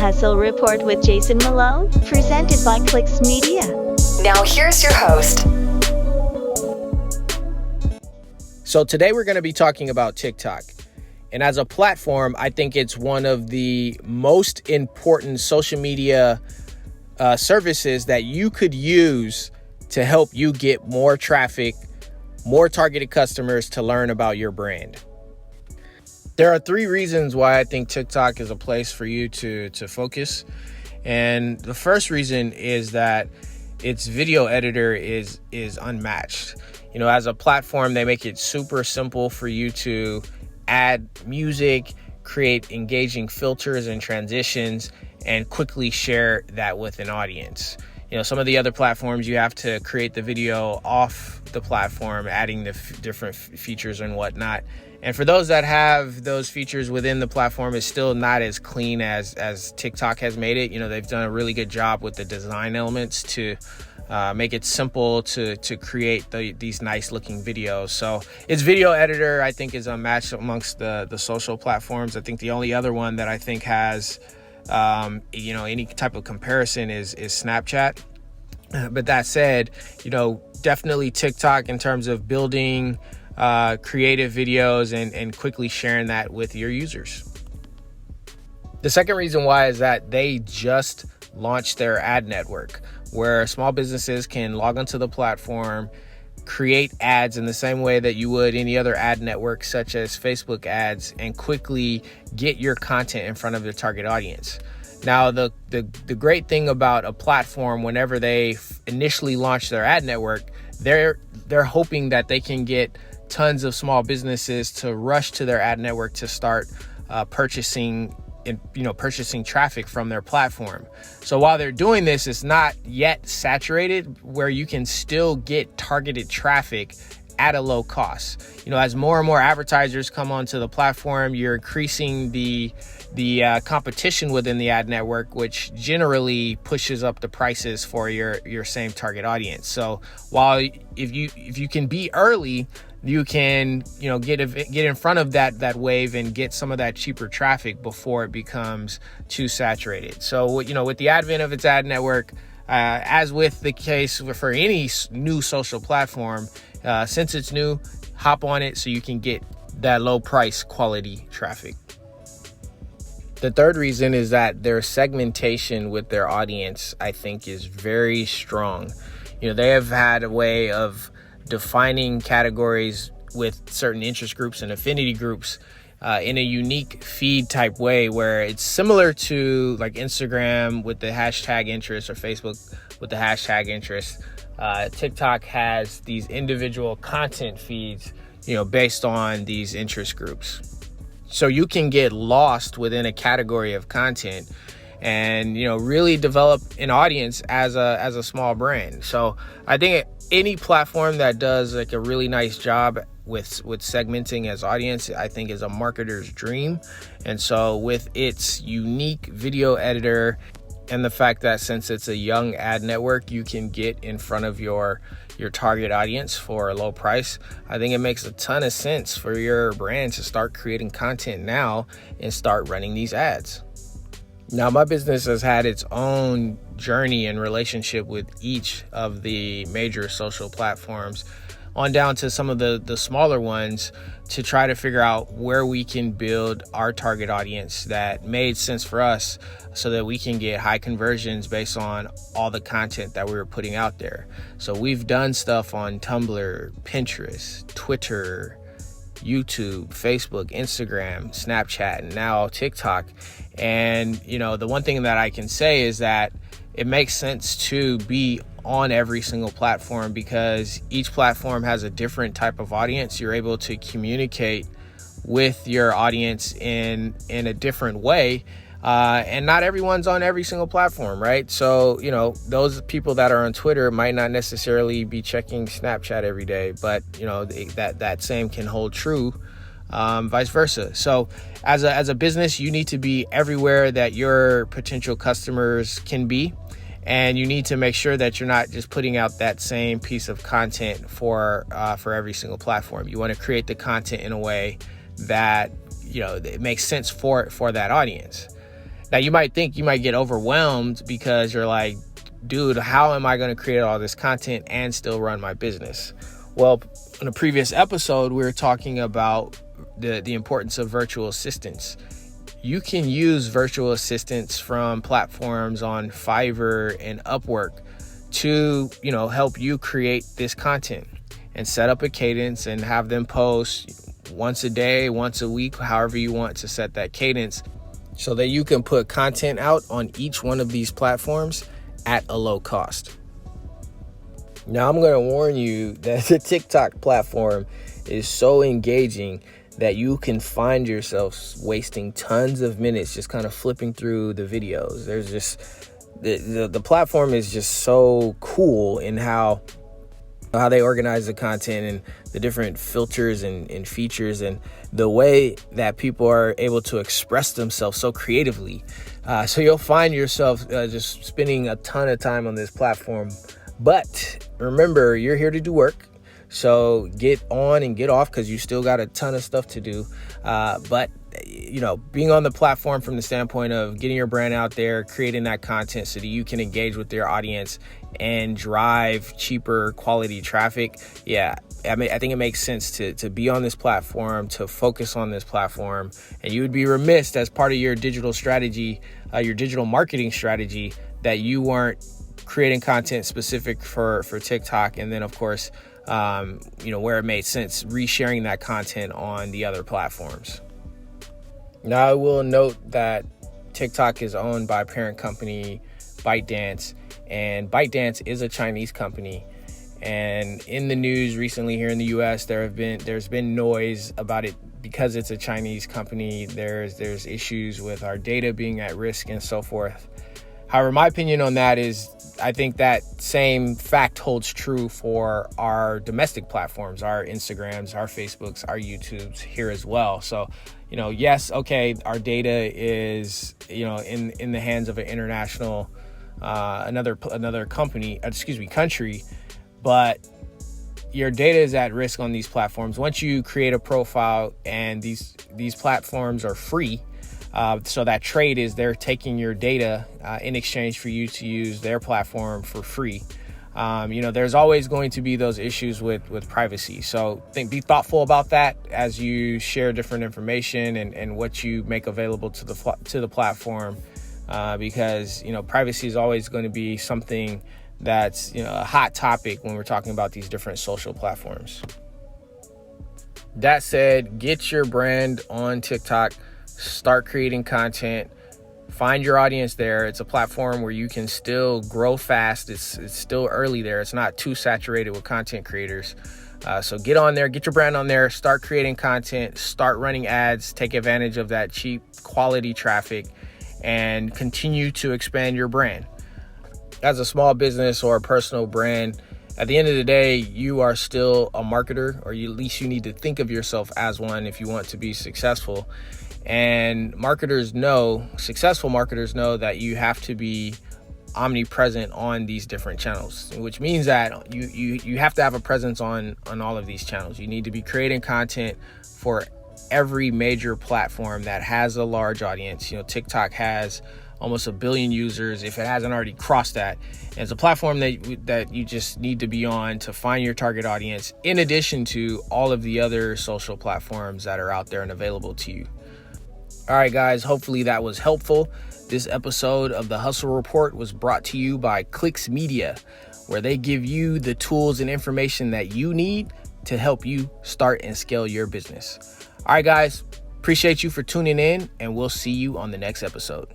Hustle Report with Jason Malone, presented by Clicks Media. Now here's your host. So today we're going to be talking about TikTok. And as a platform, I think it's one of the most important social media services that you could use to help you get more traffic, more targeted customers to learn about your brand. There are 3 reasons why I think TikTok is a place for you to focus. And the first reason is that its video editor is unmatched. You know, as a platform, they make it super simple for you to add music, create engaging filters and transitions, and quickly share that with an audience. You know, some of the other platforms, you have to create the video off the platform, adding the different features and whatnot. And for those that have those features within the platform, it's still not as clean as TikTok has made it. You know, they've done a really good job with the design elements to make it simple to create these nice looking videos. So its video editor, I think, is unmatched amongst the social platforms. I think the only other one that I think has, any type of comparison is Snapchat. But that said, definitely TikTok in terms of building creative videos and quickly sharing that with your users. The second reason why is that they just launched their ad network, where small businesses can log onto the platform, create ads in the same way that you would any other ad network, such as Facebook ads, and quickly get your content in front of their target audience. Now, the great thing about a platform, whenever they initially launch their ad network, they're hoping that they can get tons of small businesses to rush to their ad network to start purchasing traffic from their platform. So while they're doing this, it's not yet saturated, where you can still get targeted traffic at a low cost. As more and more advertisers come onto the platform, you're increasing the competition within the ad network, which generally pushes up the prices for your same target audience. So while if you can be early, you can get in front of that wave and get some of that cheaper traffic before it becomes too saturated. So with the advent of its ad network, as with the case for any new social platform, since it's new, hop on it so you can get that low price quality traffic. The third reason is that their segmentation with their audience, I think, is very strong. They have had a way of defining categories with certain interest groups and affinity groups in a unique feed type way, where it's similar to like Instagram with the hashtag interest or Facebook with the hashtag interest. TikTok has these individual content feeds, based on these interest groups. So you can get lost within a category of content and, really develop an audience as a small brand. So I think any platform that does like a really nice job with segmenting as audience, I think, is a marketer's dream. And so with its unique video editor and the fact that since it's a young ad network, you can get in front of your target audience for a low price, I think it makes a ton of sense for your brand to start creating content now and start running these ads. Now, my business has had its own journey and relationship with each of the major social platforms, on down to some of the smaller ones, to try to figure out where we can build our target audience that made sense for us so that we can get high conversions based on all the content that we were putting out there. So we've done stuff on Tumblr, Pinterest, Twitter, YouTube, Facebook, Instagram, Snapchat, and now TikTok. And, the one thing that I can say is that it makes sense to be on every single platform, because each platform has a different type of audience. You're able to communicate with your audience in a different way. And not everyone's on every single platform, right? So, those people that are on Twitter might not necessarily be checking Snapchat every day, but, that same can hold true, vice versa. So as a business, you need to be everywhere that your potential customers can be. And you need to make sure that you're not just putting out that same piece of content for every single platform. You want to create the content in a way that, it makes sense for that audience. Now, you might think you might get overwhelmed because you're like, dude, how am I going to create all this content and still run my business? Well, in a previous episode, we were talking about the importance of virtual assistants. You can use virtual assistants from platforms on Fiverr and Upwork to, help you create this content and set up a cadence and have them post once a day, once a week, however you want to set that cadence, so that you can put content out on each one of these platforms at a low cost. Now, I'm going to warn you that the TikTok platform is so engaging that you can find yourself wasting tons of minutes just kind of flipping through the videos. There's just the platform is just so cool in how they organize the content and the different filters and features and the way that people are able to express themselves so creatively. So you'll find yourself just spending a ton of time on this platform. But remember, you're here to do work. So get on and get off, because you still got a ton of stuff to do. But being on the platform from the standpoint of getting your brand out there, creating that content so that you can engage with your audience and drive cheaper quality traffic. Yeah, I think it makes sense to be on this platform, to focus on this platform. And you would be remiss as part of your digital strategy, your digital marketing strategy, that you weren't creating content specific for TikTok. And then, of course, where it made sense, resharing that content on the other platforms. Now, I will note that TikTok is owned by parent company ByteDance, and ByteDance is a Chinese company. And in the news recently here in the US, there's been noise about it because it's a Chinese company. There's issues with our data being at risk and so forth. However, my opinion on that is, I think that same fact holds true for our domestic platforms, our Instagrams, our Facebooks, our YouTubes here as well. So, yes, okay, our data is, in the hands of an international, another country, but your data is at risk on these platforms. Once you create a profile, and these platforms are free, so that trade is they're taking your data in exchange for you to use their platform for free. There's always going to be those issues with privacy. So be thoughtful about that as you share different information and what you make available to the platform, because privacy is always going to be something that's a hot topic when we're talking about these different social platforms. That said, get your brand on TikTok. Start creating content, find your audience there. It's a platform where you can still grow fast. It's still early there. It's not too saturated with content creators. So get on there, get your brand on there, start creating content, start running ads, take advantage of that cheap quality traffic, and continue to expand your brand. As a small business or a personal brand, at the end of the day, you are still a marketer, or at least you need to think of yourself as one if you want to be successful. And successful marketers know that you have to be omnipresent on these different channels, which means that you have to have a presence on all of these channels. You need to be creating content for every major platform that has a large audience. TikTok has almost 1 billion users, if it hasn't already crossed that. And it's a platform that you just need to be on to find your target audience, in addition to all of the other social platforms that are out there and available to you. All right, guys, hopefully that was helpful. This episode of the Hustle Report was brought to you by Clicks Media, where they give you the tools and information that you need to help you start and scale your business. All right, guys, appreciate you for tuning in, and we'll see you on the next episode.